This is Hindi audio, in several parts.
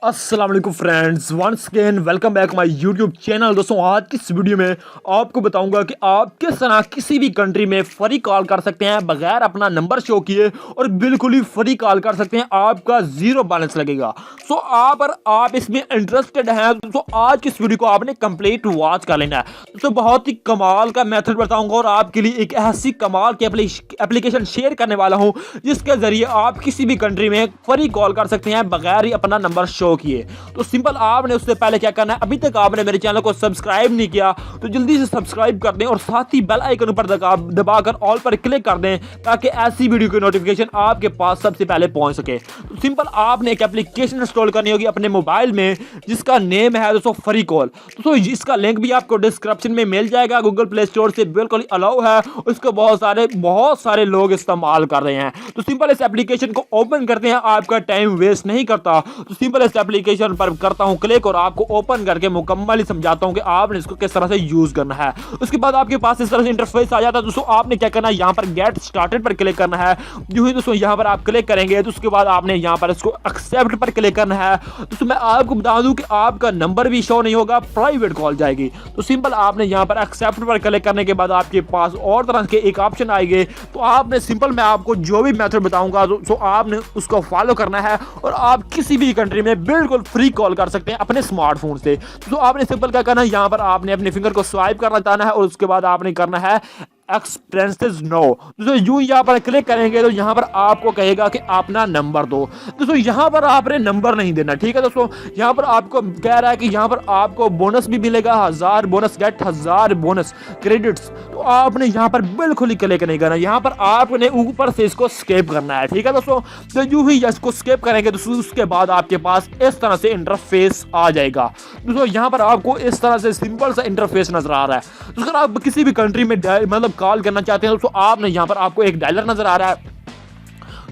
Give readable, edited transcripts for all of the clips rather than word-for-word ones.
अस्सलाम वालेकुम friends, once again welcome back my YouTube channel. दोस्तों आज की इस वीडियो में आपको बताऊंगा कि आप किस तरह किसी भी कंट्री में फ्री कॉल कर सकते हैं बगैर अपना नंबर शो किए और बिल्कुल ही फ्री कॉल कर सकते हैं। आपका जीरो बैलेंस लगेगा। सो आप इसमें इंटरेस्टेड हैं तो आज की इस वीडियो को आपने कंप्लीट वॉच कर लेना है। तो बहुत ही कमाल का मेथड बताऊंगा और आपके लिए एक ऐसी कमाल की एप्लीकेशन शेयर करने वाला हूं जिसके जरिए आप किसी भी कंट्री में फ्री कॉल कर सकते हैं बगैर ही अपना नंबर शो किए। तो सिंपल आपने उससे पहले क्या करना है, अभी तक आपने मेरे चैनल को सब्सक्राइब नहीं किया तो जल्दी से सब्सक्राइब कर दें और साथ ही बेल आइकन पर दबाकर ऑल पर क्लिक कर दें ताकि ऐसी वीडियो की नोटिफिकेशन आपके पास सबसे पहले पहुंच सके। तो सिंपल आपने एक एप्लीकेशन इंस्टॉल करनी होगी अपने मोबाइल में जिसका नेम है दोस्तों फ्री कॉल। दोस्तों इसका लिंक भी आपको डिस्क्रिप्शन में मिल जाएगा, गूगल प्ले स्टोर से बिल्कुल अलाउ है। उसको बहुत सारे लोग इस्तेमाल कर रहे हैं। तो सिंपल इस एप्लीकेशन को ओपन करते हैं, आपका टाइम वेस्ट नहीं करता। तो सिंपल इस एप्लीकेशन पर करता हूं क्लिक और आपको ओपन करके मुकम्मल समझाता हूं कि आपने इसको किस तरह से यूज करना है। उसके बाद आपके पास इस तरह से इंटरफेस आ जाता है। दोस्तों आपने क्या करना है, यहां पर गेट स्टार्टेड पर क्लिक करना है। जो ही दोस्तों यहां पर आप क्लिक करेंगे तो उसके बाद आपने यहां पर इसको एक्सेप्ट पर क्लिक करना है। दोस्तों मैं आपको बता दूं कि आपका नंबर भी शो नहीं होगा, प्राइवेट कॉल जाएगी। तो सिंपल आपने यहां पर एक्सेप्ट पर क्लिक करने के बाद आपके पास और तरह के एक ऑप्शन आएंगे। तो आपने सिंपल मैं आपको जो भी मेथड बताऊंगा तो आपने उसको फॉलो करना है और आप किसी भी कंट्री में बिल्कुल फ्री कॉल कर सकते हैं अपने स्मार्टफोन से। तो आपने सिंपल क्या करना है, यहां पर आपने अपने फिंगर को स्वाइप करना चाहना है और उसके बाद आपने करना है एक्सपेंसेस नो। दोस्तों यूं यहां पर क्लिक करेंगे तो यहां पर आपको कहेगा कि अपना नंबर दो। दोस्तों यहां पर आपने नंबर नहीं देना, ठीक है दोस्तों। यहां पर आपको कह रहा है कि यहां पर आपको बोनस भी मिलेगा, 1000 बोनस, गेट 1000 बोनस क्रेडिट्स। तो आपने यहां पर बिल्कुल ही क्लिक नहीं करना, यहां पर आपने ऊपर से इसको स्किप करना है, ठीक है दोस्तों। तो यूं ही इसको स्किप करेंगे तो उसके बाद आपके पास इस तरह से इंटरफेस आ जाएगा। दोस्तों यहां पर आपको इस तरह से सिंपल सा इंटरफेस नजर आ रहा है। तो अगर आप किसी भी कंट्री में मतलब कॉल करना चाहते हैं तो आपने यहां पर आपको एक डायलर नजर आ रहा है।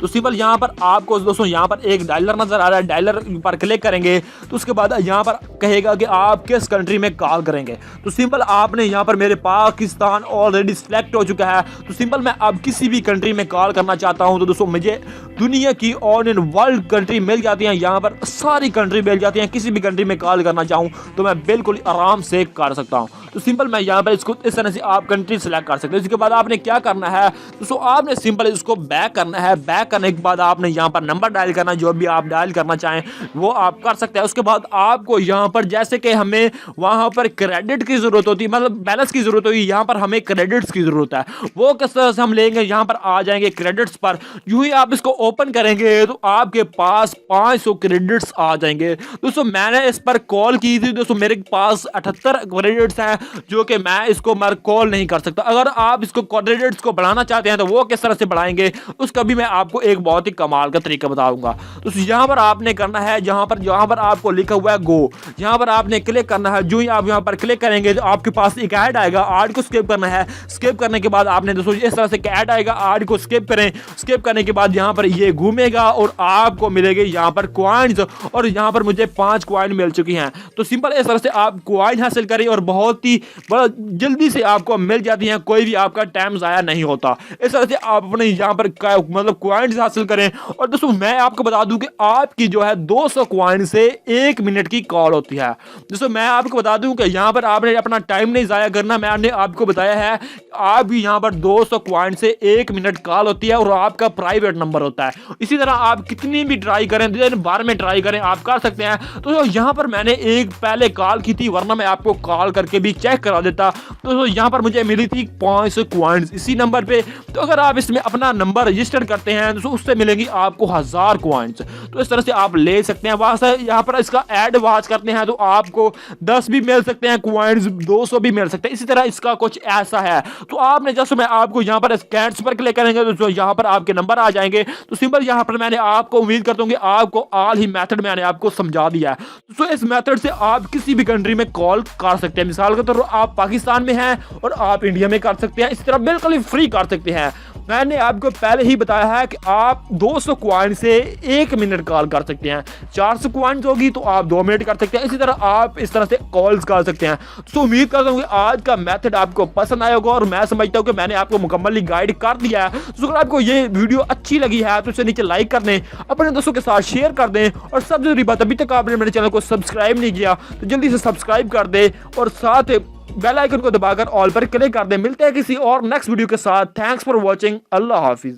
तो सिंपल यहां पर आपको दोस्तों यहां पर एक डायलर नजर आ रहा है, डायलर पर क्लिक करेंगे तो उसके बाद यहां पर कहेगा कि आप किस कंट्री में कॉल करेंगे। तो सिंपल आपने यहां पर मेरे पाकिस्तान ऑलरेडी सिलेक्ट हो चुका है। तो सिंपल मैं अब किसी भी कंट्री में कॉल करना चाहता हूं तो दोस्तों मुझे दुनिया की ऑल इन वर्ल्ड कंट्री मिल जाती है, यहां पर सारी कंट्री मिल जाती हैं। किसी भी कंट्री में कॉल करना चाहूं तो मैं बिल्कुल आराम से कर सकता हूं। तो सिंपल मैं यहां पर इसको इस तरह से आप कंट्री सेलेक्ट कर सकते हैं। इसके बाद आपने क्या करना है दोस्तों, आपने सिंपल इसको बैक करना है। बैक करने के बाद आपने यहां पर नंबर डायल करना है, जो भी आप डायल करना चाहें वो आप कर सकते हैं। उसके बाद आपको यहां पर जैसे कि हमें वहां पर क्रेडिट की जरूरत होती है, मतलब बैलेंस की जरूरत होती है, यहां पर हमें क्रेडिट्स की जरूरत है। वो किस तरह से हम लेंगे, यहां पर आ जाएंगे क्रेडिट्स पर। यूं ही आप इसको ओपन करेंगे तो आपके पास 500 क्रेडिट्स आ जाएंगे। दोस्तों मैंने इस पर कॉल की थी, दोस्तों मेरे पास 78 क्रेडिट्स हैं जो कि मैं इसको मर कॉल नहीं कर सकता। अगर आप इसको क्रेडिट्स को बढ़ाना चाहते हैं तो वो किस तरह से बढ़ाएंगे उसका भी मैं आपको एक बहुत ही कमाल का तरीका बताऊंगा। तो यहां पर आपने करना है, जहां पर आपको लिखा हुआ है गो, यहां पर आपने क्लिक करना है। जो ही आप यहां पर क्लिक करेंगे तो आपके पास एक ऐड आएगा, ऐड को स्किप करना है। स्किप करने के बाद आपने दोस्तों इस तरह से ऐड आएगा, ऐड को स्किप करें। स्किप करने के बाद यहां पर ये घूमेगा और आपको मिलेंगे यहां पर कॉइन्स और यहां पर मुझे 5 कॉइन मिल चुकी हैं। तो सिंपल इस तरह से आप कॉइन हासिल करें और बहुत ही बड़ा जल्दी से आपको मिल जाती हैं, कोई भी आपका टाइम जाया नहीं होता। इस तरह से आप अपने यहां पर मतलब कॉइन्स हासिल करें। और दोस्तों मैं आपको बता दूं कि आपकी जो है 200 कॉइन से 1 मिनट की कॉल होती है। दोस्तों मैं आपको बता दूं कि यहां पर आपने अपना टाइम नहीं जाया करना, मैंने आपको बताया है आप भी यहां पर 200 कॉइन से 1 मिनट कॉल होती है और आपका प्राइवेट नंबर होता है। इसी तरह आप कितनी भी ट्राई करें, दिन बार में ट्राई करें, आप कर सकते हैं। तो यहां पर मैंने एक पहले कॉल की थी, वरना मैं आपको कॉल करके भी चेक करा देता। तो यहां पर मुझे मिली थी 500 कॉइन्स इसी नंबर पे। तो अगर आप इसमें अपना नंबर रजिस्टर करते हैं तो उससे मिलेगी आपको 1000 कॉइन्स। तो इस तरह से आप ले सकते हैं। वहां से यहां पर इसका ऐड वॉच करते हैं तो आपको 10 भी मिल सकते हैं कॉइन्स, 200 भी मिल सकते हैं। इसी तरह इसका कुछ ऐसा है। तो आपने जैसे मैं आपको यहां पर स्कैन्स पर क्लिक करेंगे तो यहां पर आपके नंबर आ जाएंगे। तो सिंपल यहां पर मैंने आपको उम्मीद करता हूं कि आपको ऑल ही मेथड मैंने आपको समझा दिया है। तो इस मेथड से आप किसी भी कंट्री में कॉल कर सकते हैं। मिसाल के तौर पर आप पाकिस्तान में हैं और आप इंडिया में कर सकते हैं, इस तरह बिल्कुल ही फ्री कर सकते हैं। मैंने आपको पहले ही बताया है कि आप 200 कॉइन से 1 मिनट कॉल कर सकते हैं, 400 कॉइन्स होगी तो आप 2 मिनट कर सकते हैं। इसी तरह आप इस तरह से कॉल्स कर सकते हैं। तो उम्मीद करता हूँ कि आज का मेथड आपको पसंद आया होगा और मैं समझता हूँ कि मैंने आपको मुकम्मली गाइड कर दिया है। तो अगर आपको ये वीडियो अच्छी लगी है तो इसे नीचे लाइक कर दें, अपने दोस्तों के साथ शेयर कर दें और सबसे जरूरी बात, अभी तक आपने मेरे चैनल को सब्सक्राइब नहीं किया तो जल्दी से सब्सक्राइब कर दें और साथ बेल आइकन को दबाकर ऑल पर क्लिक कर दें। मिलते हैं किसी और नेक्स्ट वीडियो के साथ। Thanks for watching. Allah Hafiz.